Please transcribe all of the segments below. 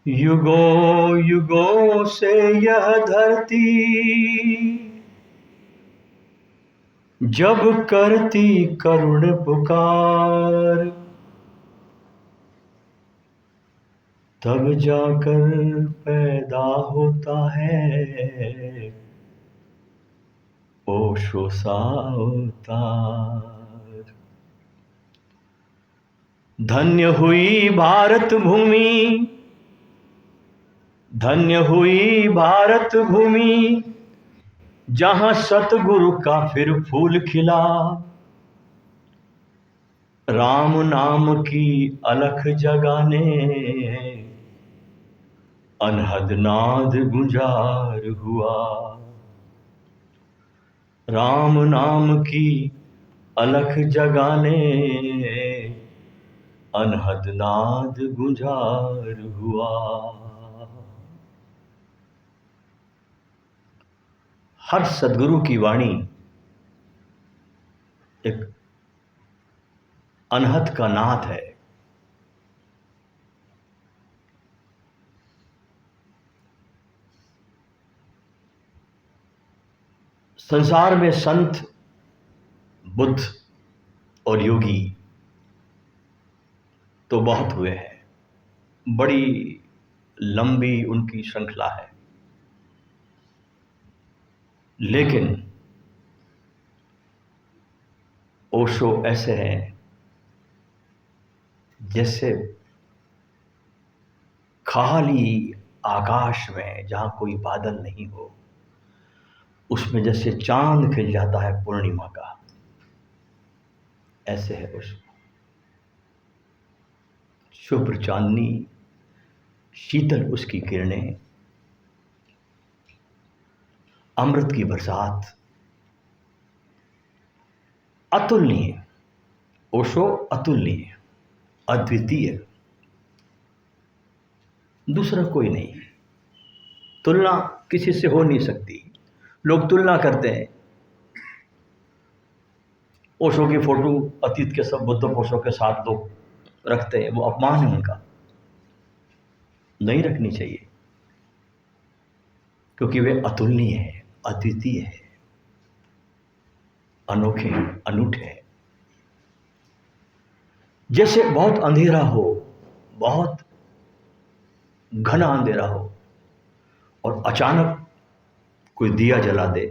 युगों युगों से यह धरती जब करती करुण पुकार, तब जाकर पैदा होता है ओशो सा अवतार। धन्य हुई भारत भूमि, धन्य हुई भारत भूमि, जहां सतगुरु का फिर फूल खिला। राम नाम की अलख जगाने अनहद नाद गुंजार हुआ। राम नाम की अलख जगाने अनहद नाद गुंजार हुआ। हर सद्गुरु की वाणी एक अनहद का नाद है। संसार में संत, बुद्ध और योगी तो बहुत हुए हैं, बड़ी लंबी उनकी श्रृंखला है, लेकिन ओशो ऐसे हैं जैसे खाली आकाश में जहां कोई बादल नहीं हो, उसमें जैसे चांद खिल जाता है पूर्णिमा का, ऐसे है ओशो। शुभ्र चांदनी, शीतल उसकी किरणें, अमृत की बरसात, अतुलनीय। ओशो अतुलनीय, अद्वितीय, दूसरा कोई नहीं, तुलना किसी से हो नहीं सकती। लोग तुलना करते हैं, ओशो की फोटो अतीत के सब बुद्ध पुरुषों के साथ लोग रखते हैं, वो अपमान है उनका, नहीं रखनी चाहिए, क्योंकि वे अतुलनीय है, अद्वितीय है, अनोखे, अनूठे। जैसे बहुत अंधेरा हो, बहुत घना अंधेरा हो और अचानक कोई दिया जला दे,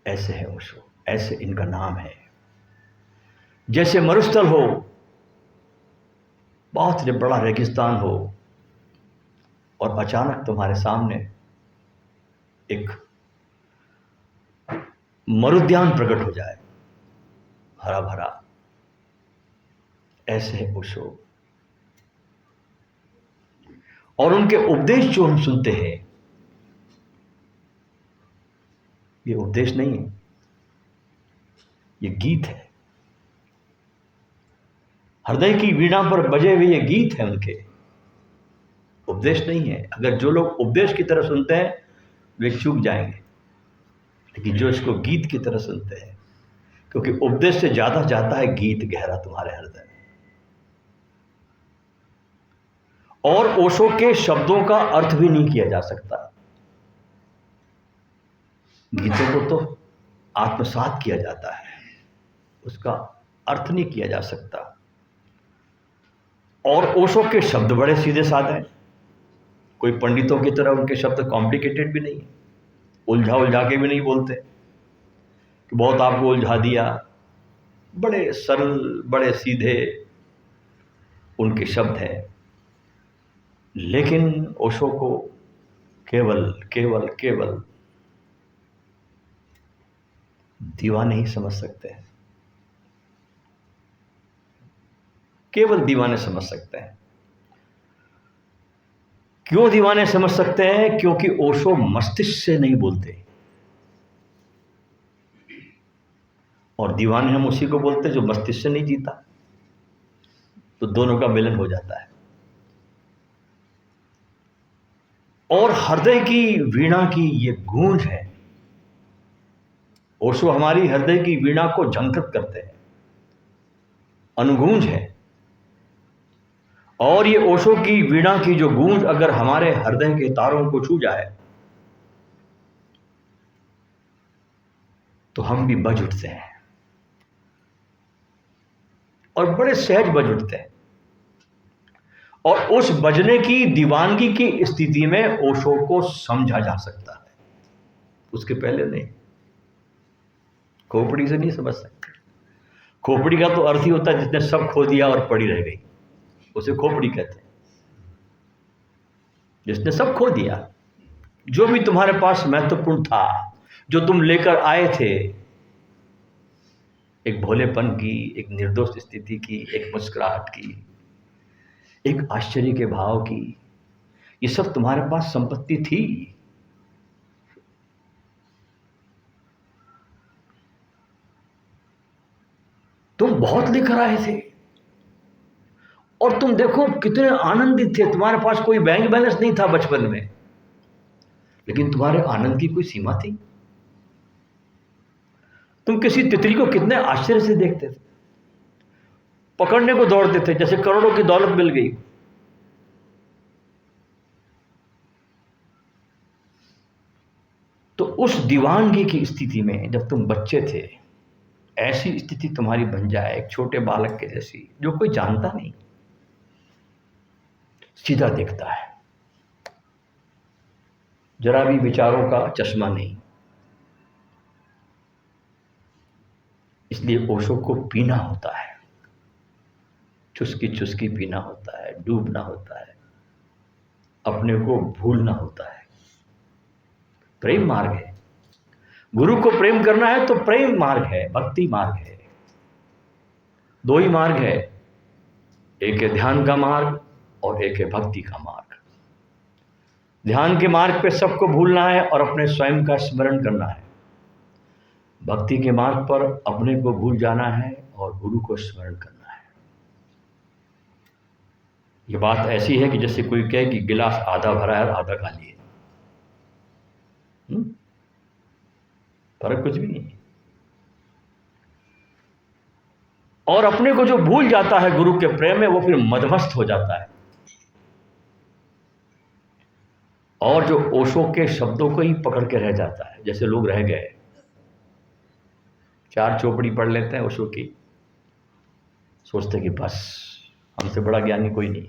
ऐसे है ओशो, ऐसे इनका नाम है। जैसे मरुस्थल हो, बहुत बड़ा रेगिस्तान हो और अचानक तुम्हारे सामने एक मरुद्यान प्रकट हो जाए, हरा भरा, ऐसे है ओशो। और उनके उपदेश जो हम सुनते हैं, ये उपदेश नहीं है, ये गीत है। हृदय की वीणा पर बजे हुए ये गीत है उनके, उपदेश नहीं है। अगर जो लोग उपदेश की तरह सुनते हैं वे चूक जाएंगे, लेकिन जो इसको गीत की तरह सुनते हैं, क्योंकि उपदेश से ज्यादा जाता है गीत गहरा तुम्हारे हृदय में। और ओशो के शब्दों का अर्थ भी नहीं किया जा सकता, गीतों को तो आत्मसात किया जाता है, उसका अर्थ नहीं किया जा सकता। और ओशो के शब्द बड़े सीधे साधे हैं, कोई पंडितों की तरह उनके शब्द कॉम्प्लिकेटेड भी नहीं है, उलझा उलझा के भी नहीं बोलते कि बहुत आपको उलझा दिया। बड़े सरल, बड़े सीधे उनके शब्द हैं। लेकिन ओशो को केवल केवल केवल दीवाने ही समझ सकते हैं, केवल दीवाने समझ सकते हैं। क्यों दीवाने समझ सकते हैं? क्योंकि ओशो मस्तिष्क से नहीं बोलते, और दीवाने हम उसी को बोलते जो मस्तिष्क से नहीं जीता, तो दोनों का मिलन हो जाता है। और हृदय की वीणा की ये गूंज है, ओशो हमारी हृदय की वीणा को झंकृत करते हैं, अनुगूंज है। और ये ओशो की वीणा की जो गूंज अगर हमारे हृदय के तारों को छू जाए तो हम भी बज उठते हैं, और बड़े सहज बज उठते हैं। और उस बजने की दीवानगी की स्थिति में ओशो को समझा जा सकता है, उसके पहले नहीं। खोपड़ी से नहीं समझ सकते। खोपड़ी का तो अर्थ ही होता है जिसने सब खो दिया और पड़ी रह गई, उसे खोपड़ी कहते हैं। जिसने सब खो दिया, जो भी तुम्हारे पास महत्वपूर्ण था, जो तुम लेकर आए थे, एक भोलेपन की, एक निर्दोष स्थिति की, एक मुस्कुराहट की, एक आश्चर्य के भाव की, ये सब तुम्हारे पास संपत्ति थी। तुम बहुत लेकर आए थे, और तुम देखो कितने आनंदित थे। तुम्हारे पास कोई बैंक बैलेंस नहीं था बचपन में, लेकिन तुम्हारे आनंद की कोई सीमा थी। तुम किसी तितली को कितने आश्चर्य से देखते थे, पकड़ने को दौड़ते थे जैसे करोड़ों की दौलत मिल गई। तो उस दीवानगी की स्थिति में जब तुम बच्चे थे, ऐसी स्थिति तुम्हारी बन जाए एक छोटे बालक के जैसी, जो कोई जानता नहीं, सीधा देखता है, जरा भी विचारों का चश्मा नहीं। इसलिए ओशो को पीना होता है, चुस्की चुस्की पीना होता है, डूबना होता है, अपने को भूलना होता है। प्रेम मार्ग है। गुरु को प्रेम करना है तो प्रेम मार्ग है, भक्ति मार्ग है। दो ही मार्ग है, एक है ध्यान का मार्ग और एक है भक्ति का मार्ग। ध्यान के मार्ग पे सबको भूलना है और अपने स्वयं का स्मरण करना है। भक्ति के मार्ग पर अपने को भूल जाना है और गुरु को स्मरण करना है। ये बात ऐसी है कि जैसे कोई कहे कि गिलास आधा भरा है और आधा खाली है। फर्क कुछ भी नहीं है। और अपने को जो भूल जाता है गुरु के प्रेम में, वो फिर मदमस्त हो जाता है, और जो ओशो के शब्दों को ही पकड़ के रह जाता है। जैसे लोग रह गए, 4 चौपड़ी पढ़ लेते हैं ओशो की, सोचते कि बस हमसे बड़ा ज्ञानी कोई नहीं,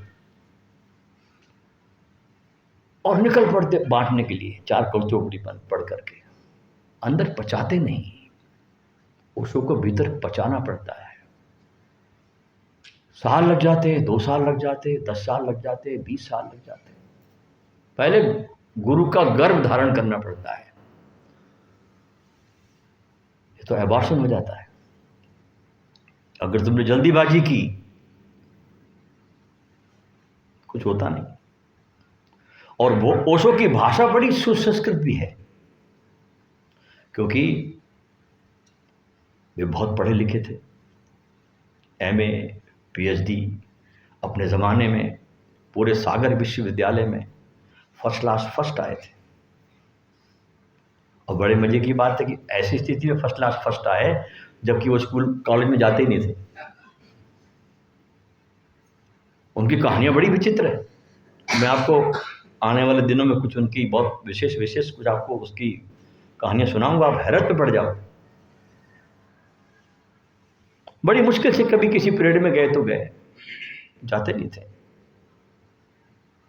और निकल पड़ते बांटने के लिए 4 चौपड़ी पढ़ करके। अंदर पचाते नहीं, ओशो को भीतर पचाना पड़ता है। साल लग जाते, 2 साल लग जाते, 10 साल लग जाते, 20 साल लग जाते। पहले गुरु का गर्भ धारण करना पड़ता है। ये तो एबॉर्शन हो जाता है अगर तुमने जल्दीबाजी की, कुछ होता नहीं। और वो ओशो की भाषा बड़ी सुसंस्कृत भी है, क्योंकि वे बहुत पढ़े लिखे थे, MA PhD अपने ज़माने में पूरे सागर विश्वविद्यालय में फर्स्ट क्लास फर्स्ट आए थे। और बड़े मजे की बात है कि ऐसी स्थिति में फर्स्ट क्लास फर्स्ट आए जबकि वो स्कूल कॉलेज में जाते ही नहीं थे। उनकी कहानियाँ बड़ी विचित्र है। मैं आपको आने वाले दिनों में कुछ उनकी बहुत विशेष कुछ आपको उसकी कहानियाँ सुनाऊंगा, आप हैरत में पड़ जाओ। बड़ी मुश्किल से कभी किसी पीरियड में गए तो गए, जाते नहीं थे।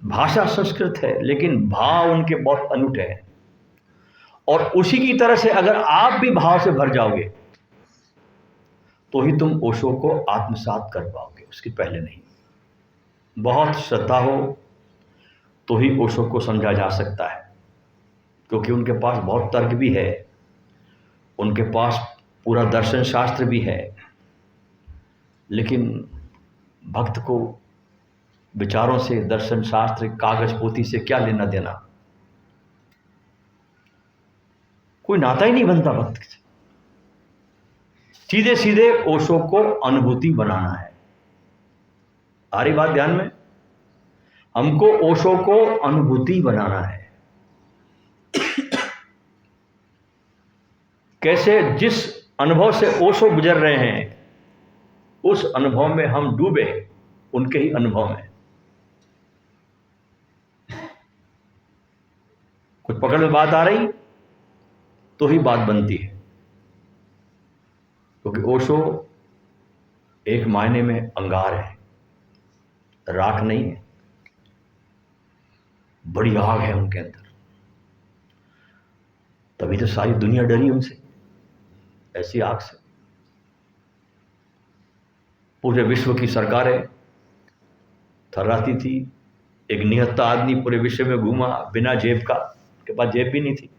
भाषा संस्कृत है लेकिन भाव उनके बहुत अनूठे हैं, और उसी की तरह से अगर आप भी भाव से भर जाओगे तो ही तुम ओशो को आत्मसात कर पाओगे, उसके पहले नहीं। बहुत श्रद्धा हो तो ही ओशो को समझा जा सकता है, क्योंकि उनके पास बहुत तर्क भी है, उनके पास पूरा दर्शन शास्त्र भी है। लेकिन भक्त को विचारों से, दर्शन शास्त्र, कागज पोथी से क्या लेना देना, कोई नाता ही नहीं बनता भक्त से। सीधे सीधे ओशो को अनुभूति बनाना है। आ रही बात ध्यान में? हमको ओशो को अनुभूति बनाना है। कैसे? जिस अनुभव से ओशो गुजर रहे हैं उस अनुभव में हम डूबे, उनके ही अनुभव में। पकड़ में बात आ रही तो ही बात बनती है, क्योंकि ओशो एक मायने में अंगार है, राख नहीं है, बड़ी आग है उनके अंदर। तभी तो सारी दुनिया डरी उनसे, ऐसी आग से। पूरे विश्व की सरकारें थर्राती थी। एक निहत्था आदमी पूरे विश्व में घूमा बिना जेब का, उसके पास जेब भी नहीं थी।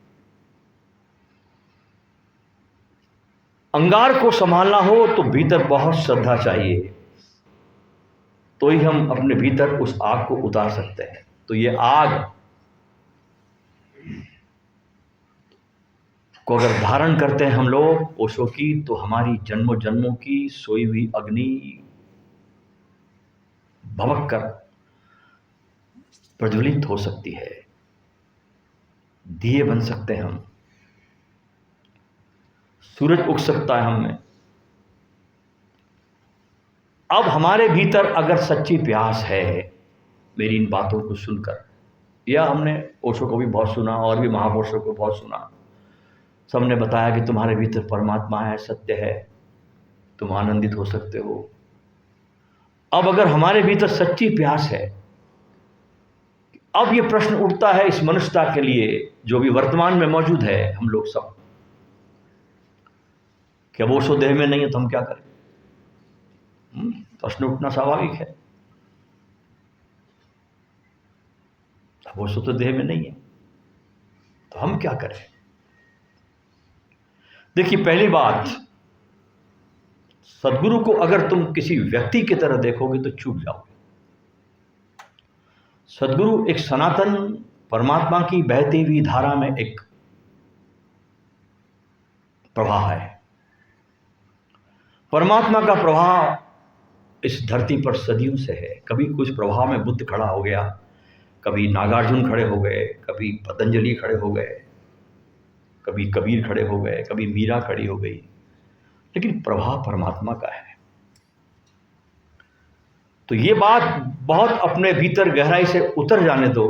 अंगार को संभालना हो तो भीतर बहुत श्रद्धा चाहिए, तो ही हम अपने भीतर उस आग को उतार सकते हैं। तो ये आग को अगर धारण करते हैं हम लोग ओशो की, तो हमारी जन्मों जन्मों की सोई हुई अग्नि भभक कर प्रज्वलित हो सकती है, दिए बन सकते हैं हम, सूरज उग सकता है हम में। अब हमारे भीतर अगर सच्ची प्यास है, मेरी इन बातों को सुनकर, या हमने ओशो को भी बहुत सुना और भी महापुरुषों को बहुत सुना, सबने बताया कि तुम्हारे भीतर परमात्मा है, सत्य है, तुम आनंदित हो सकते हो। अब अगर हमारे भीतर सच्ची प्यास है, अब ये प्रश्न उठता है इस मनुष्यता के लिए जो भी वर्तमान में मौजूद है, हम लोग सब, कि अब ओशो देह में नहीं है तो हम क्या करें? प्रश्न उठना स्वाभाविक है। अब ओशो तो देह में नहीं है तो हम क्या करें? देखिए, पहली बात, सदगुरु को अगर तुम किसी व्यक्ति की तरह देखोगे तो चूक जाओगे। सदगुरु एक सनातन परमात्मा की बहती हुई धारा में एक प्रवाह है। परमात्मा का प्रवाह इस धरती पर सदियों से है। कभी कुछ प्रवाह में बुद्ध खड़ा हो गया, कभी नागार्जुन खड़े हो गए, कभी पतंजलि खड़े हो गए, कभी कबीर खड़े हो गए, कभी मीरा खड़ी हो गई, लेकिन प्रवाह परमात्मा का है। तो ये बात बहुत अपने भीतर गहराई से उतर जाने दो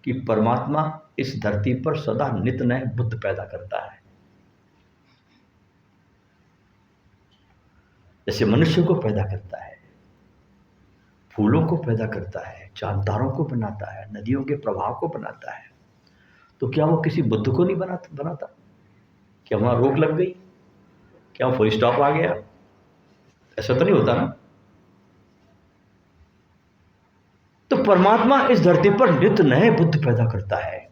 कि परमात्मा इस धरती पर सदा नित नए बुद्ध पैदा करता है। जैसे मनुष्य को पैदा करता है, फूलों को पैदा करता है, चांद तारों को बनाता है, नदियों के प्रवाह को बनाता है, तो क्या वो किसी बुद्ध को नहीं बनाता? क्या वहां रोक लग गई? क्या फुल स्टॉप आ गया? ऐसा तो नहीं होता ना। तो परमात्मा इस धरती पर नित नए बुद्ध पैदा करता है,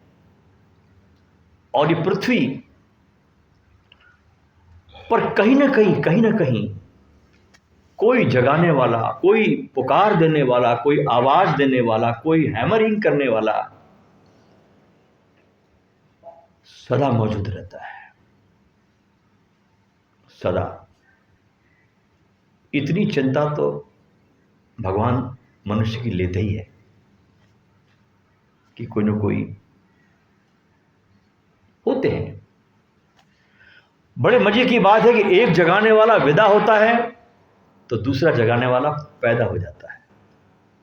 और ये पृथ्वी पर कहीं ना कहीं कोई जगाने वाला, कोई पुकार देने वाला, कोई आवाज देने वाला, कोई हैमरिंग करने वाला सदा मौजूद रहता है, सदा। इतनी चिंता तो भगवान मनुष्य की लेते ही है कि कोई ना कोई होते हैं। बड़े मजे की बात है कि एक जगाने वाला विदा होता है तो दूसरा जगाने वाला पैदा हो जाता है।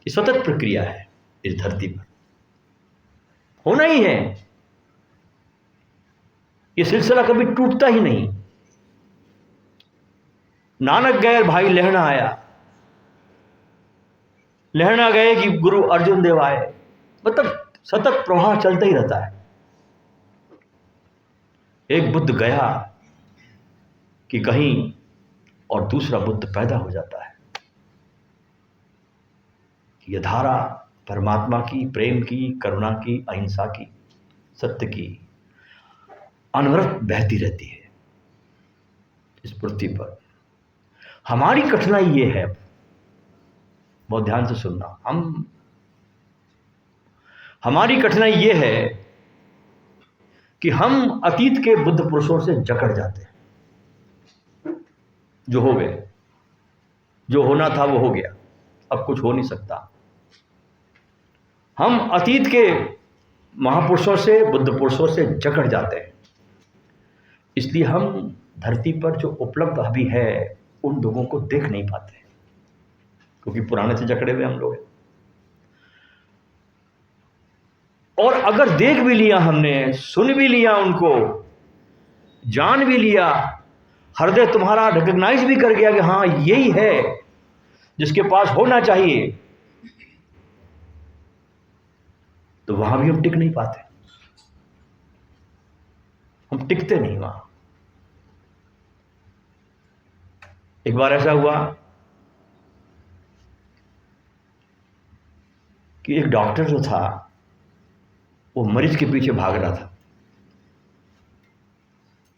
ये सतत प्रक्रिया है इस धरती पर, होना ही है। ये सिलसिला कभी टूटता ही नहीं। नानक गए भाई लहना आया, लहना गए कि गुरु अर्जुन देव आए, मतलब सतत प्रवाह चलता ही रहता है। एक बुद्ध गया कि कहीं और दूसरा बुद्ध पैदा हो जाता है। यह धारा परमात्मा की, प्रेम की, करुणा की, अहिंसा की, सत्य की अनवरत बहती रहती है इस पृथ्वी पर। हमारी कठिनाई ये है, बहुत ध्यान से सुनना, हमारी कठिनाई ये है कि हम अतीत के बुद्ध पुरुषों से जकड़ जाते हैं। जो हो गए, जो होना था वो हो गया, अब कुछ हो नहीं सकता। हम अतीत के महापुरुषों से, बुद्ध पुरुषों से जकड़ जाते हैं। इसलिए हम धरती पर जो उपलब्ध अभी है उन लोगों को देख नहीं पाते, क्योंकि पुराने से जकड़े हुए हम लोग हैं। और अगर देख भी लिया हमने, सुन भी लिया उनको, जान भी लिया, हृदय तुम्हारा रिकग्नाइज भी कर गया कि हाँ यही है जिसके पास होना चाहिए, तो वहां भी हम टिक नहीं पाते, हम टिकते नहीं वहां। एक बार ऐसा हुआ कि एक डॉक्टर जो था वो मरीज के पीछे भाग रहा था।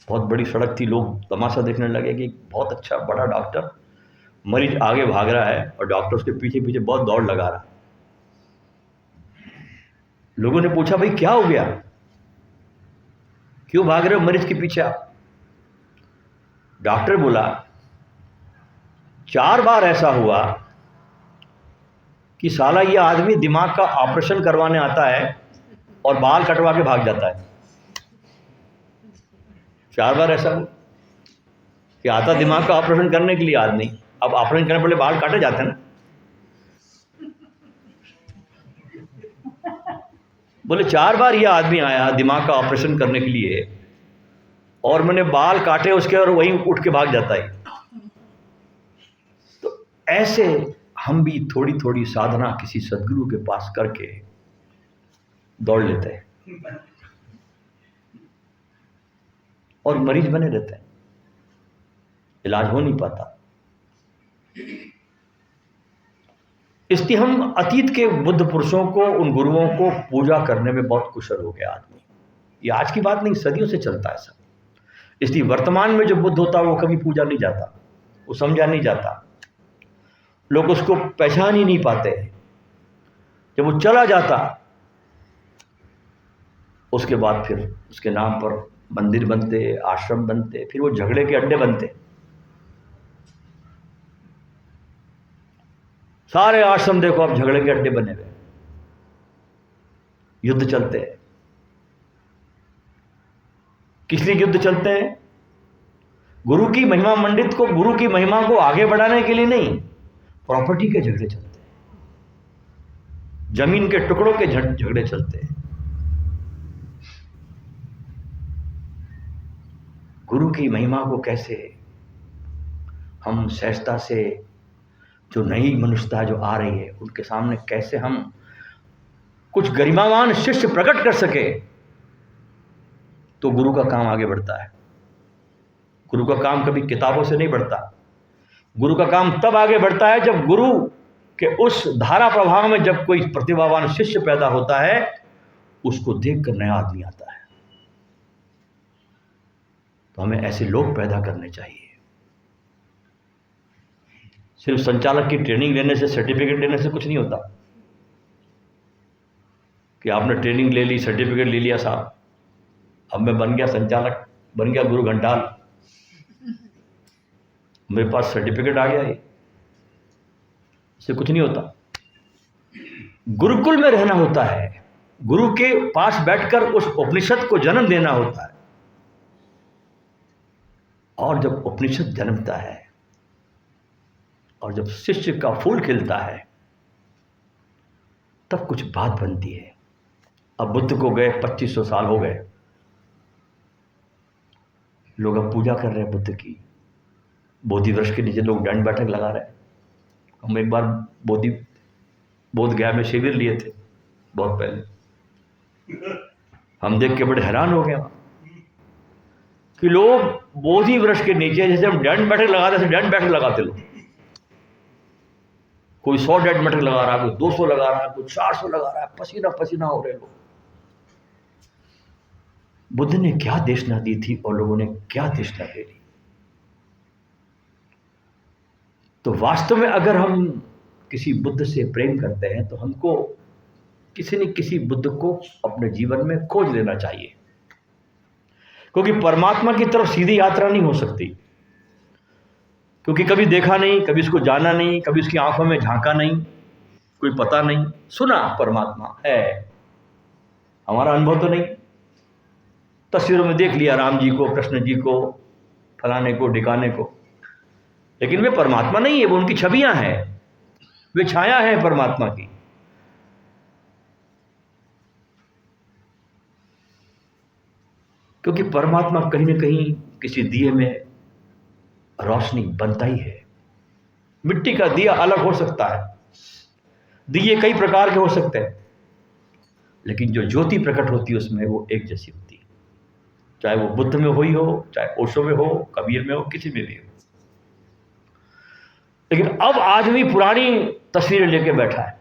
बहुत बड़ी सड़क थी, लोग तमाशा देखने लगे कि बहुत अच्छा बड़ा डॉक्टर, मरीज आगे भाग रहा है और डॉक्टर उसके पीछे पीछे बहुत दौड़ लगा रहा। लोगों ने पूछा, भाई क्या हो गया, क्यों भाग रहे हो मरीज के पीछे आप? डॉक्टर बोला, 4 बार ऐसा हुआ कि साला ये आदमी दिमाग का ऑपरेशन करवाने आता है और बाल कटवा के भाग जाता है। 4 बार ऐसा हुआ कि आता दिमाग का ऑपरेशन करने के लिए आदमी, अब ऑपरेशन करने पहले बाल काटे जाते हैं ना। बोले 4 बार ये आदमी आया दिमाग का ऑपरेशन करने के लिए और मैंने बाल काटे उसके और वहीं उठ के भाग जाता है। तो ऐसे हम भी थोड़ी थोड़ी साधना किसी सदगुरु के पास करके दौड़ लेते हैं और मरीज बने रहते हैं, इलाज हो नहीं पाता। इसलिए हम अतीत के बुद्ध पुरुषों को, उन गुरुओं को पूजा करने में बहुत कुशल हो गया आदमी। ये आज की बात नहीं, सदियों से चलता है सब। इसलिए वर्तमान में जो बुद्ध होता है वो कभी पूजा नहीं जाता, वो समझा नहीं जाता, लोग उसको पहचान ही नहीं पाते। जब वो चला जाता उसके बाद फिर उसके नाम पर मंदिर बनते, आश्रम बनते, फिर वो झगड़े के अड्डे बनते। सारे आश्रम देखो अब झगड़े के अड्डे बने हुए, युद्ध चलते हैं। किस लिए युद्ध चलते हैं? गुरु की महिमा मंडित को, गुरु की महिमा को आगे बढ़ाने के लिए नहीं, प्रॉपर्टी के झगड़े चलते हैं, जमीन के टुकड़ों के झगड़े चलते हैं। गुरु की महिमा को कैसे हम सहजता से, जो नई मनुष्यता जो आ रही है उनके सामने कैसे हम कुछ गरिमावान शिष्य प्रकट कर सके, तो गुरु का काम आगे बढ़ता है। गुरु का काम कभी किताबों से नहीं बढ़ता। गुरु का काम तब आगे बढ़ता है जब गुरु के उस धारा प्रभाव में जब कोई प्रतिभावान शिष्य पैदा होता है, उसको देखकर नया आदमी आता है। तो हमें ऐसे लोग पैदा करने चाहिए। सिर्फ संचालक की ट्रेनिंग लेने से, सर्टिफिकेट लेने से कुछ नहीं होता कि आपने ट्रेनिंग ले ली, सर्टिफिकेट ले लिया, साहब अब मैं बन गया संचालक, बन गया गुरु घंटाल, मेरे पास सर्टिफिकेट आ गया, ये इससे कुछ नहीं होता। गुरुकुल में रहना होता है, गुरु के पास बैठकर उस उपनिषद को जन्म देना होता है। और जब उपनिषद जन्मता है और जब शिष्य का फूल खिलता है, तब कुछ बात बनती है। अब बुद्ध को गए 2500 साल हो गए, लोग अब पूजा कर रहे हैं बुद्ध की। बोधि वृक्ष के नीचे लोग दंड बैठक लगा रहे हैं। हम एक बार बोध गया में शिविर लिए थे बहुत पहले, हम देख के बड़े हैरान हो गए कि लोग बोधि वृक्ष के नीचे जैसे हम दंड बैठक लगाते थे, दंड बैठक लगाते लोग। कोई 100 दंड बैठक लगा रहा है, कोई 200 लगा रहा है, कोई 400 लगा रहा है, पसीना पसीना हो रहे लोग। बुद्ध ने क्या देशना दी थी और लोगों ने क्या देशना दे दी। तो वास्तव में अगर हम किसी बुद्ध से प्रेम करते हैं तो हमको किसी न किसी बुद्ध को अपने जीवन में खोज लेना चाहिए, क्योंकि परमात्मा की तरफ सीधी यात्रा नहीं हो सकती, क्योंकि कभी देखा नहीं, कभी उसको जाना नहीं, कभी उसकी आंखों में झांका नहीं, कोई पता नहीं। सुना परमात्मा है, हमारा अनुभव तो नहीं। तस्वीरों में देख लिया राम जी को, कृष्ण जी को, फलाने को, ढिकाने को, लेकिन वे परमात्मा नहीं है, वो उनकी छवियां हैं, वे छाया है परमात्मा की। क्योंकि परमात्मा कहीं न कहीं किसी दिए में रोशनी बनता ही है। मिट्टी का दिया अलग हो सकता है, दिए कई प्रकार के हो सकते हैं, लेकिन जो ज्योति प्रकट होती है उसमें वो एक जैसी होती है, चाहे वो बुद्ध में हुई हो, चाहे ओशो में हो, कबीर में हो, किसी में भी हो। लेकिन अब आदमी पुरानी तस्वीरें लेके बैठा है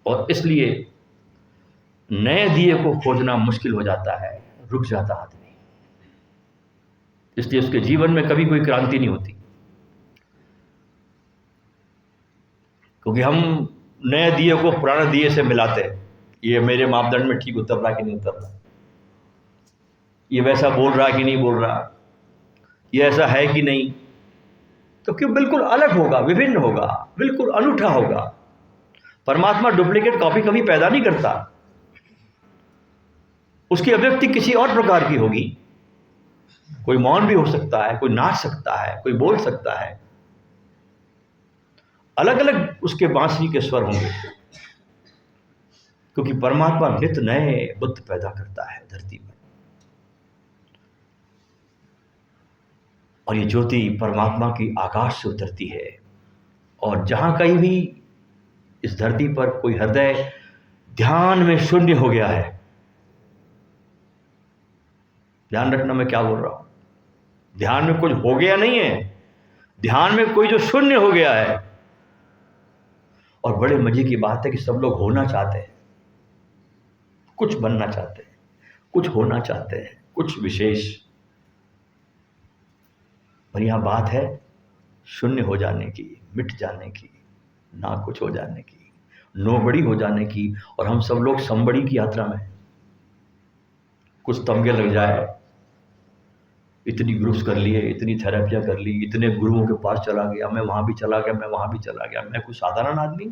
और इसलिए नए दिए को खोजना मुश्किल हो जाता है, रुक जाता आदमी। इसलिए उसके जीवन में कभी कोई क्रांति नहीं होती, क्योंकि हम नए दिए को पुराने दिए से मिलाते हैं। ये मेरे मापदंड में ठीक उतर रहा कि नहीं उतर रहा, ये वैसा बोल रहा कि नहीं बोल रहा, ये ऐसा है कि नहीं, तो क्यों बिल्कुल अलग होगा, विभिन्न होगा, बिल्कुल अनूठा होगा। परमात्मा डुप्लीकेट कॉपी कभी पैदा नहीं करता, उसकी अभिव्यक्ति किसी और प्रकार की होगी। कोई मौन भी हो सकता है, कोई नाच सकता है, कोई बोल सकता है, अलग अलग उसके बांसुरी के स्वर होंगे, क्योंकि परमात्मा नित्य नए बुद्ध पैदा करता है धरती पर। और ये ज्योति परमात्मा की आकाश से उतरती है, और जहां कहीं भी इस धरती पर कोई हृदय ध्यान में शून्य हो गया है, ध्यान रखना मैं क्या बोल रहा हूं, ध्यान में कुछ हो गया नहीं है, ध्यान में कोई जो शून्य हो गया है। और बड़े मजे की बात है कि सब लोग होना चाहते हैं, कुछ बनना चाहते हैं, कुछ होना चाहते हैं, कुछ विशेष। और यहां बात है शून्य हो जाने की, मिट जाने की, ना कुछ हो जाने की, नोबड़ी हो जाने की। और हम सब लोग समबड़ी की यात्रा में, कुछ तमगे लग जाए, इतनी ग्रुप्स कर लिए, इतनी थेरेपियां कर ली, इतने गुरुओं के पास चला गया, मैं वहां भी चला गया, मैं वहां भी चला गया, मैं कोई साधारण आदमी।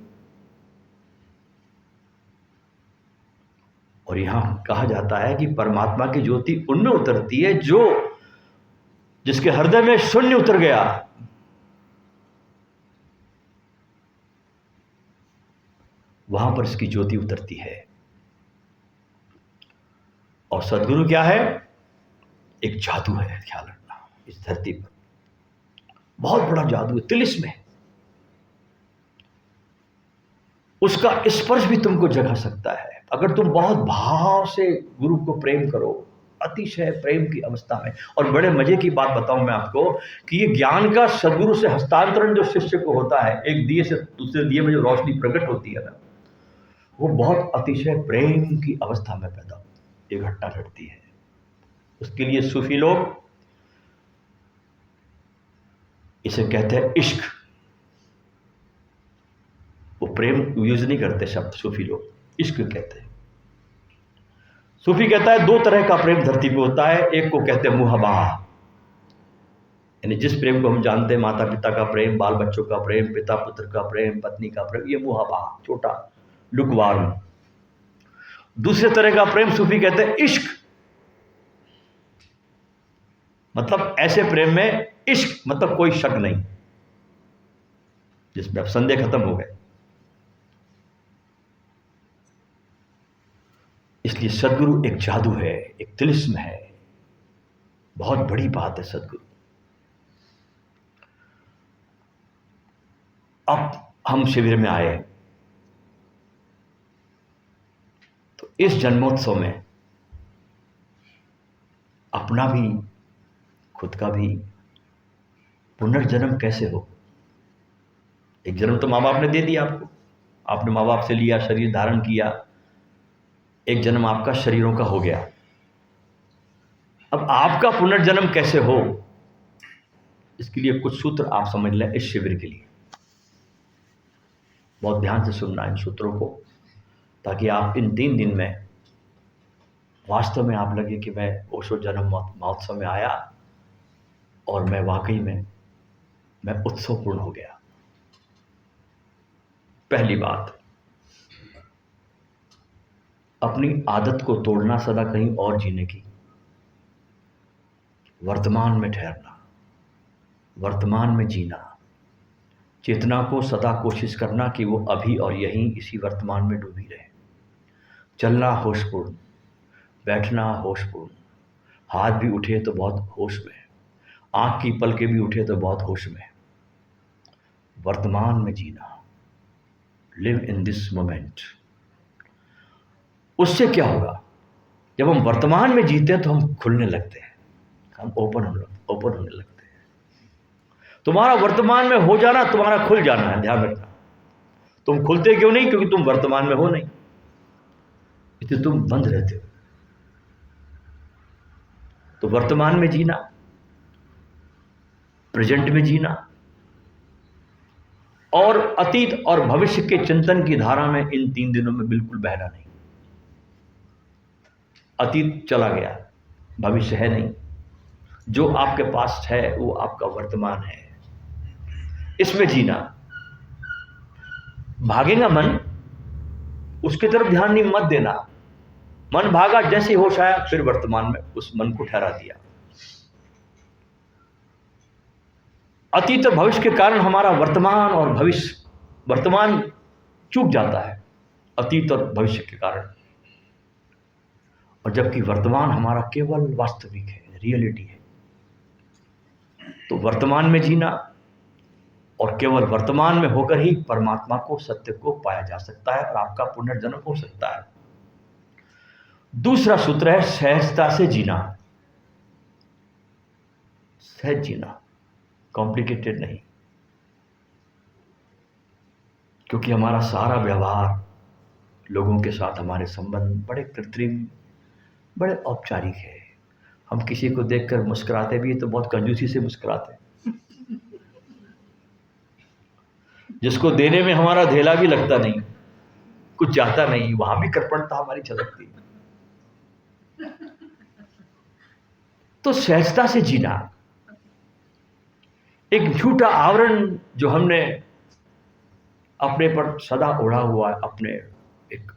और यहां कहा जाता है कि परमात्मा की ज्योति उनमें उतरती है जो जिसके हृदय में शून्य उतर गया, वहां पर इसकी ज्योति उतरती है। और सद्गुरु क्या है? एक जादू है, ख्याल रखना, इस धरती पर बहुत बड़ा जादू है, तिलिस्म है। उसका स्पर्श भी तुमको जगा सकता है अगर तुम बहुत भाव से गुरु को प्रेम करो, अतिशय प्रेम की अवस्था में। और बड़े मजे की बात बताऊं मैं आपको कि ये ज्ञान का सद्गुरु से हस्तांतरण जो शिष्य को होता है, एक दिए से दूसरे दिए में जो रोशनी प्रकट होती है ना, वो बहुत अतिशय प्रेम की अवस्था में पैदा ये घटना घटती है। उसके लिए सूफी लोग इसे कहते हैं इश्क। वो प्रेम यूज नहीं करते शब्द, सूफी लोग इश्क कहते हैं। सूफी कहता है दो तरह का प्रेम धरती पे होता है, एक को कहते हैं मुहब्बा, यानी जिस प्रेम को हम जानते हैं, माता पिता का प्रेम, बाल बच्चों का प्रेम, पिता पुत्र का प्रेम, पत्नी का प्रेम, ये मुहब्बा, छोटा लुकवार्म। दूसरे तरह का प्रेम सूफी कहते हैं इश्क, मतलब ऐसे प्रेम में इश्क मतलब कोई शक नहीं, जिसमें अब संदेह खत्म हो गए। इसलिए सद्गुरु एक जादू है, एक तिलिस्म है, बहुत बड़ी बात है सद्गुरु। अब हम शिविर में आए तो इस जन्मोत्सव में अपना भी, खुद का भी पुनर्जन्म कैसे हो। एक जन्म तो माँ बाप ने दे दिया आपको, आपने माँ बाप से लिया, शरीर धारण किया, एक जन्म आपका शरीरों का हो गया। अब आपका पुनर्जन्म कैसे हो, इसके लिए कुछ सूत्र आप समझ लें इस शिविर के लिए। बहुत ध्यान से सुनना इन सूत्रों को, ताकि आप इन 3 दिन में वास्तव में आप लगे कि मैं ओशो जन्म महोत्सव में आया और मैं वाकई में मैं उत्सवपूर्ण हो गया। पहली बात, अपनी आदत को तोड़ना सदा कहीं और जीने की, वर्तमान में ठहरना, वर्तमान में जीना, चेतना को सदा कोशिश करना कि वो अभी और यहीं इसी वर्तमान में डूबी रहे, चलना होशपूर्ण, बैठना होशपूर्ण, हाथ भी उठे तो बहुत होश में, आँख की पलकें भी उठे तो बहुत होश में। वर्तमान में जीना, लिव इन दिस मोमेंट। उससे क्या होगा? जब हम वर्तमान में जीते हैं तो हम खुलने लगते हैं, हम ओपन होने लगते हैं। तुम्हारा वर्तमान में हो जाना तुम्हारा खुल जाना है, ध्यान रखना। तुम खुलते क्यों नहीं? क्योंकि तुम वर्तमान में हो नहीं, इसलिए तुम बंद रहते हो। तो वर्तमान में जीना, प्रेजेंट में जीना, और अतीत और भविष्य के चिंतन की धारा में इन 3 दिनों में बिल्कुल बहना नहीं। अतीत चला गया, भविष्य है नहीं, जो आपके पास है वो आपका वर्तमान है, इसमें जीना। भागेगा मन, उसकी तरफ ध्यान नहीं मत देना। मन भागा, जैसे होश आया फिर वर्तमान में उस मन को ठहरा दिया। अतीत और भविष्य के कारण हमारा वर्तमान और भविष्य, वर्तमान चूक जाता है अतीत और भविष्य के कारण, और जबकि वर्तमान हमारा केवल वास्तविक है, रियलिटी है। तो वर्तमान में जीना, और केवल वर्तमान में होकर ही परमात्मा को, सत्य को पाया जा सकता है और आपका पुनर्जन्म हो सकता है। दूसरा सूत्र है सहजता से जीना। सहज जीना, कॉम्प्लिकेटेड नहीं, क्योंकि हमारा सारा व्यवहार, लोगों के साथ हमारे संबंध बड़े कृत्रिम, बड़े औपचारिक है। हम किसी को देखकर मुस्कुराते भी तो बहुत कंजूसी से मुस्कुराते हैं, जिसको देने में हमारा धेला भी लगता नहीं, कुछ जाता नहीं, वहां भी कृपणता हमारी झलकती है। तो सहजता से जीना, एक झूठा आवरण जो हमने अपने पर सदा ओढ़ा हुआ है, अपने एक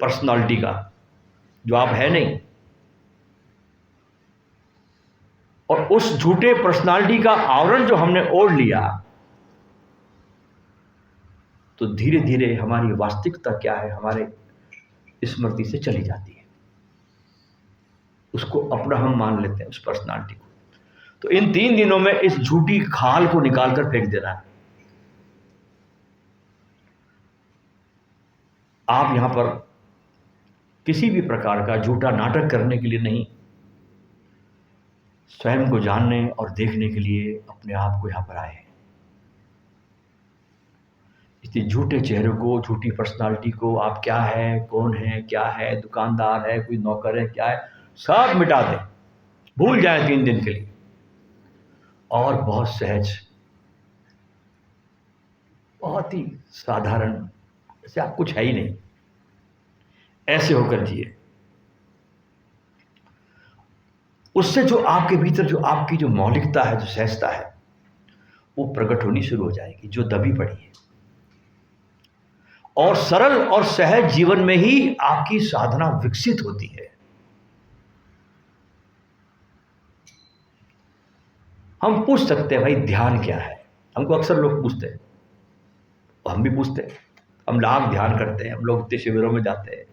पर्सनालिटी का, जो आप है नहीं, और उस झूठे पर्सनालिटी का आवरण जो हमने ओढ़ लिया, तो धीरे धीरे हमारी वास्तविकता क्या है हमारे स्मृति से चली जाती है। उसको अपना हम मान लेते हैं, उस पर्सनालिटी को। तो इन 3 दिनों में इस झूठी खाल को निकालकर फेंक देना है। आप यहां पर किसी भी प्रकार का झूठा नाटक करने के लिए नहीं, स्वयं को जानने और देखने के लिए अपने आप को यहां पर आए हैं। इसलिए झूठे चेहरे को, झूठी पर्सनालिटी को, आप क्या है, कौन है, क्या है, दुकानदार है, कोई नौकर है, क्या है, सब मिटा दें, भूल जाएं 3 दिन के लिए, और बहुत सहज, बहुत ही साधारण, जैसे आप कुछ है ही नहीं, ऐसे होकर जिए। उससे जो आपके भीतर, जो आपकी जो मौलिकता है, जो सहजता है, वो प्रकट होनी शुरू हो जाएगी, जो दबी पड़ी है। और सरल और सहज जीवन में ही आपकी साधना विकसित होती है। हम पूछ सकते हैं, भाई ध्यान क्या है? हमको अक्सर लोग पूछते हैं, और हम भी पूछते हैं। हम लाभ ध्यान करते हैं, हम लोग इतने शिविरों में जाते हैं,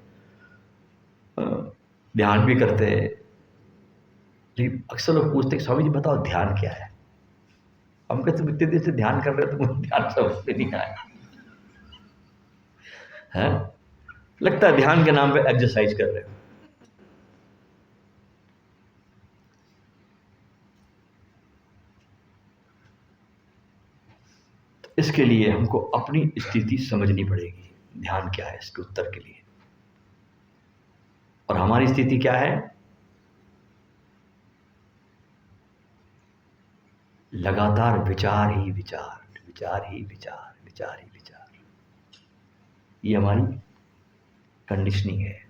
ध्यान भी करते हैं, लेकिन अक्सर लोग पूछते हैं, स्वामी जी बताओ ध्यान क्या है? हम कहते तुम इतने दिन से ध्यान कर रहे हो, तुमको ध्यान समझ में नहीं आया है? लगता है ध्यान के नाम पे एक्सरसाइज कर रहे हो। तो इसके लिए हमको अपनी स्थिति समझनी पड़ेगी, ध्यान क्या है इसके उत्तर के लिए। और हमारी स्थिति क्या है? लगातार विचार ही विचार, विचार ही विचार, विचार ही विचार। ये हमारी कंडीशनिंग है,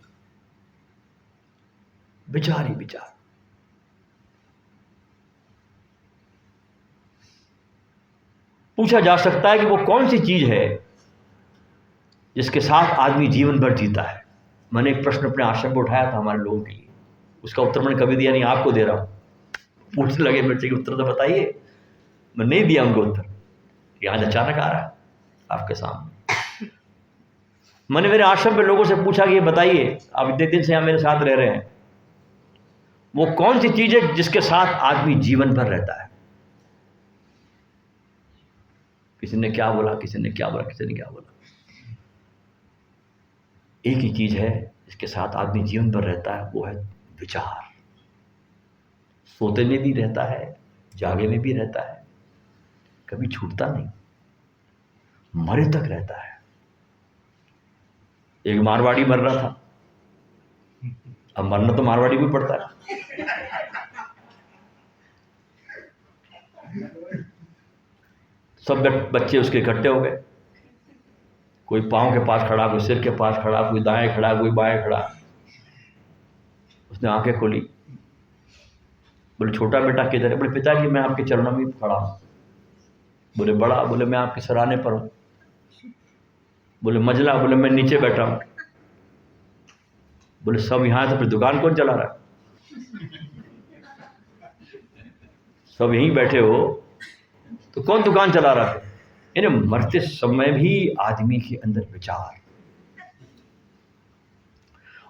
विचार ही विचार। पूछा जा सकता है कि वो कौन सी चीज है जिसके साथ आदमी जीवन भर जीता है। मैंने एक प्रश्न अपने आश्रम में उठाया था हमारे लोगों के लिए, उसका उत्तर मैंने कभी दिया नहीं, आपको दे रहा हूं। पूछने लगे मेरे से उत्तर तो बताइए, मैं नहीं दिया उनको उत्तर, आज अचानक आ रहा है आपके सामने। मैंने मेरे आश्रम पे लोगों से पूछा कि ये बताइए, आप इतने दिन से यहाँ मेरे साथ रह रहे हैं, वो कौन सी चीज है जिसके साथ आदमी जीवन भर रहता है? किसी ने क्या बोला, किसी ने क्या बोला, किसी ने क्या बोला। एक ही चीज है जिसके साथ आदमी जीवन भर रहता है, वो है विचार। सोते में भी रहता है, जागे में भी रहता है, कभी छूटता नहीं, मरे तक रहता है। एक मारवाड़ी मर रहा था, अब मरना तो मारवाड़ी को पड़ता है। सब बच्चे उसके इकट्ठे हो गए, कोई पाँव के पास खड़ा, कोई सिर के पास खड़ा, कोई दाएं खड़ा, कोई बाएं खड़ा। उसने आंखें खोली, बोले छोटा बेटा किधर है? बोले पिताजी मैं आपके चरणों में खड़ा हूँ। बोले बड़ा? बोले मैं आपके सराहने पर हूँ। बोले मझला? बोले मैं नीचे बैठा हूँ। बोले सब यहाँ है तो फिर दुकान कौन चला रहा है? सब यहीं बैठे हो तो कौन दुकान चला रहा है? इन्हें मरते समय भी आदमी के अंदर विचार,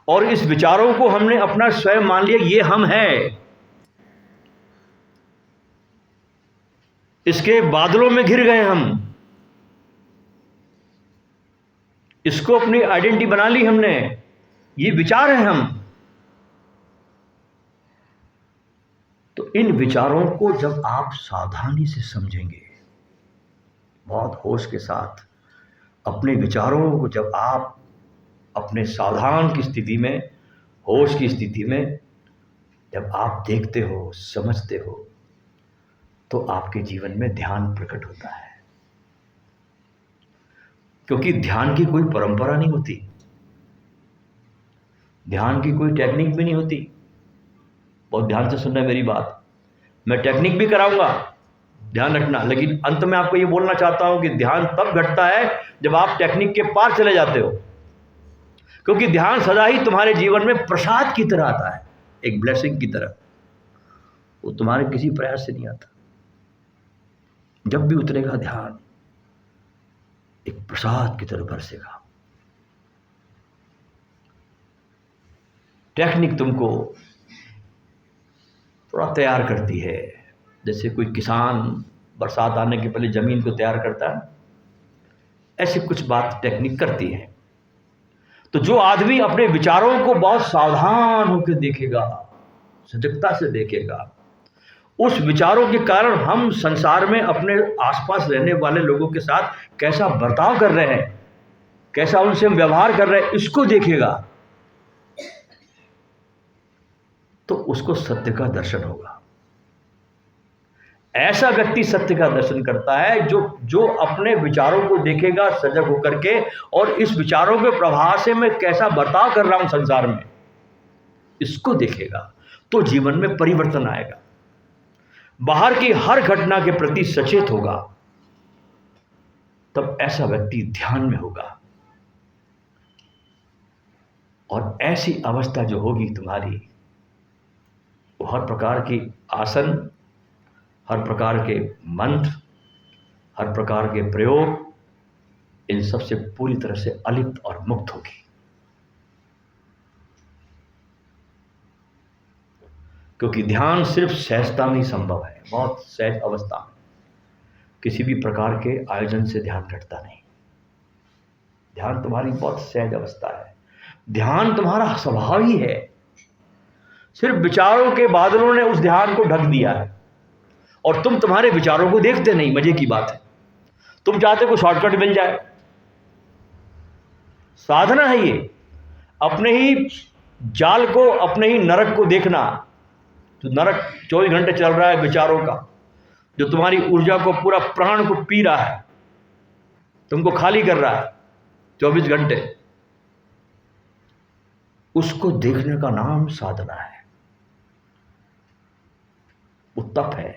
और इस विचारों को हमने अपना स्वयं मान लिया, ये हम हैं। इसके बादलों में घिर गए हम, इसको अपनी आइडेंटिटी बना ली हमने, ये विचार हैं हम। तो इन विचारों को जब आप सावधानी से समझेंगे, बहुत होश के साथ अपने विचारों को जब आप अपने सावधान की स्थिति में, होश की स्थिति में जब आप देखते हो, समझते हो, तो आपके जीवन में ध्यान प्रकट होता है। क्योंकि ध्यान की कोई परंपरा नहीं होती, ध्यान की कोई टेक्निक भी नहीं होती। बहुत ध्यान से सुनना मेरी बात, मैं टेक्निक भी कराऊंगा, ध्यान रखना, लेकिन अंत में आपको ये बोलना चाहता हूं कि ध्यान तब घटता है जब आप टेक्निक के पार चले जाते हो। क्योंकि ध्यान सदा ही तुम्हारे जीवन में प्रसाद की तरह आता है, एक ब्लेसिंग की तरह। वो तुम्हारे किसी प्रयास से नहीं आता। जब भी उतरेगा ध्यान, एक प्रसाद की तरह बरसेगा। टेक्निक तुमको थोड़ा तैयार करती है, जैसे कोई किसान बरसात आने के पहले जमीन को तैयार करता है, ऐसी कुछ बात टेक्निक करती है। तो जो आदमी अपने विचारों को बहुत सावधान होकर देखेगा, सजगता से देखेगा, उस विचारों के कारण हम संसार में अपने आसपास रहने वाले लोगों के साथ कैसा बर्ताव कर रहे हैं, कैसा उनसे हम व्यवहार कर रहे हैं, इसको देखेगा, तो उसको सत्य का दर्शन होगा। ऐसा व्यक्ति सत्य का दर्शन करता है जो अपने विचारों को देखेगा सजग होकर के, और इस विचारों के प्रभाव से मैं कैसा बर्ताव कर रहा हूं संसार में, इसको देखेगा, तो जीवन में परिवर्तन आएगा। बाहर की हर घटना के प्रति सचेत होगा, तब ऐसा व्यक्ति ध्यान में होगा। और ऐसी अवस्था जो होगी तुम्हारी, वो हर प्रकार की आसन, हर प्रकार के मंत्र, हर प्रकार के प्रयोग, इन सब से पूरी तरह से अलिप्त और मुक्त होगी। क्योंकि ध्यान सिर्फ सहजता में ही संभव है, बहुत सहज अवस्था में। किसी भी प्रकार के आयोजन से ध्यान घटता नहीं। ध्यान तुम्हारी बहुत सहज अवस्था है, ध्यान तुम्हारा स्वभाव ही है। सिर्फ विचारों के बादलों ने उस ध्यान को ढक दिया है, और तुम तुम्हारे विचारों को देखते नहीं। मजे की बात है, तुम चाहते को शॉर्टकट मिल जाए। साधना है ये, अपने ही जाल को, अपने ही नरक को देखना। जो नरक 24 घंटे चल रहा है विचारों का, जो तुम्हारी ऊर्जा को, पूरा प्राण को पी रहा है, तुमको खाली कर रहा है 24 घंटे, उसको देखने का नाम साधना है। वो तप है,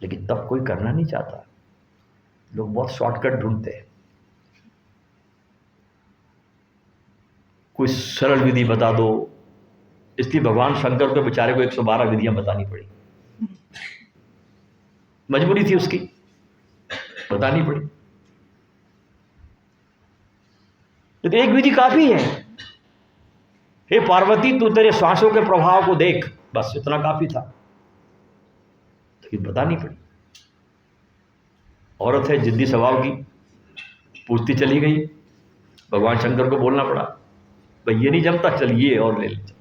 लेकिन तप कोई करना नहीं चाहता। लोग बहुत शॉर्टकट ढूंढते हैं। कोई सरल विधि बता दो, इसलिए भगवान शंकर को बेचारे को 112 विधियां बतानी पड़ी। मजबूरी थी उसकी, बतानी पड़ी। तो एक विधि काफी है। हे पार्वती तू तेरे श्वासों के प्रभाव को देख, बस इतना काफी था। लेकिन पता नहीं पड़ी। औरत है, जिद्दी स्वभाव की, पूछती चली गई। भगवान शंकर को बोलना पड़ा, भाई ये नहीं जमता, चल ये और ले ले।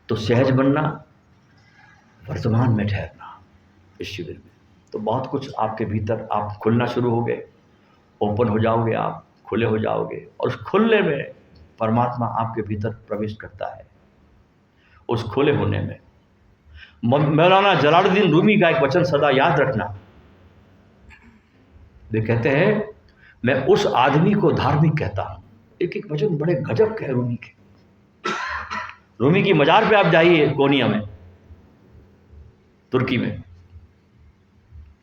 तो सहज बनना, वर्तमान में ठहरना इस शिविर में, तो बहुत कुछ आपके भीतर आप खुलना शुरू हो गए, ओपन हो जाओगे, आप खुले हो जाओगे, और उस खुलने में परमात्मा आपके भीतर प्रवेश करता है। उस खुले होने में मौलाना जलालुद्दीन रूमी का एक वचन सदा याद रखना। वे कहते हैं, मैं उस आदमी को धार्मिक कहता हूं। एक एक वचन बड़े गजब के रूमी के। रूमी की मजार पे आप जाइए, कोनिया में, तुर्की में,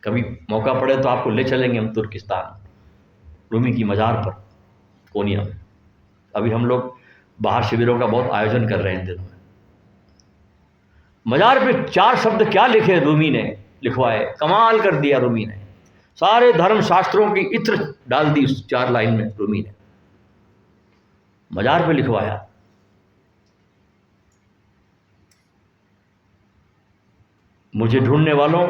कभी मौका पड़े तो आपको ले चलेंगे हम तुर्किस्तान, रूमी की मजार पर, कोनिया में। अभी हम लोग बाहर शिविरों का बहुत आयोजन कर रहे हैं इन दिनों में। मजार पे 4 शब्द क्या लिखे रूमी ने, लिखवाए, कमाल कर दिया रूमी ने। सारे धर्म शास्त्रों की इत्र डाल दी उस 4 लाइन में रूमी ने, मजार पे लिखवाया। मुझे ढूंढने वालों,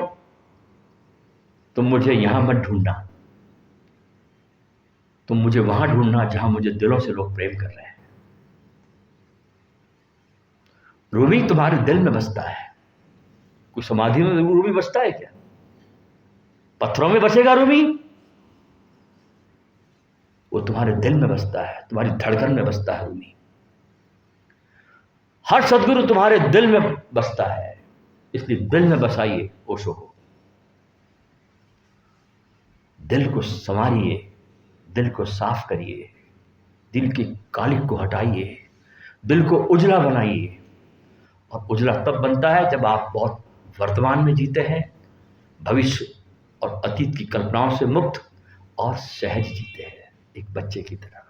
तुम मुझे यहां मत ढूंढना, तुम मुझे वहां ढूंढना जहां मुझे दिलों से लोग प्रेम कर रहे हैं। रूमी तुम्हारे दिल में बसता है। कोई समाधि में रूमी बसता है क्या? पत्थरों में बसेगा रूमी? वो तुम्हारे दिल में बसता है, तुम्हारी धड़कन में बसता है रूमी। हर सदगुरु तुम्हारे दिल में बसता है, इसलिए दिल में बसाइए ओशो को। दिल को संवारिए, दिल को साफ करिए, दिल की कालिक को हटाइए, दिल को उजला बनाइए। और उजला तब बनता है जब आप बहुत वर्तमान में जीते हैं, भविष्य और अतीत की कल्पनाओं से मुक्त और सहज जीते हैं, एक बच्चे की तरह।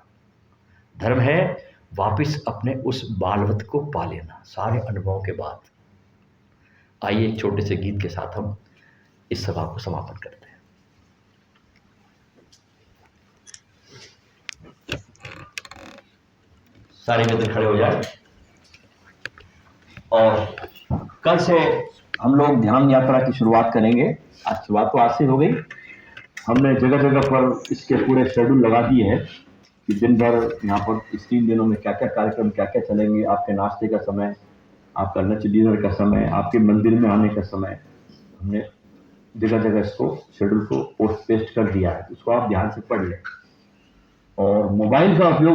धर्म है वापिस अपने उस बालवत को पा लेना, सारे अनुभवों के बाद। आइए एक छोटे से गीत के साथ हम इस सभा को समापन करते हैं। सारे मित्र खड़े हो जाए। और कल से हम लोग ध्यान यात्रा की शुरुआत करेंगे। आज शुरुआत तो आज से हो गई। हमने जगह जगह पर इसके पूरे शेड्यूल लगा दिए हैं कि दिन भर यहाँ पर इस 3 दिनों में क्या क्या कार्यक्रम क्या क्या चलेंगे। आपके नाश्ते का समय, आपका लंच डिनर का समय, आपके मंदिर में आने का समय, हमने जगह जगह इसको शेड्यूल को पोस्ट पेस्ट कर दिया है। उसको आप ध्यान से पढ़ लें। और मोबाइल का उपयोग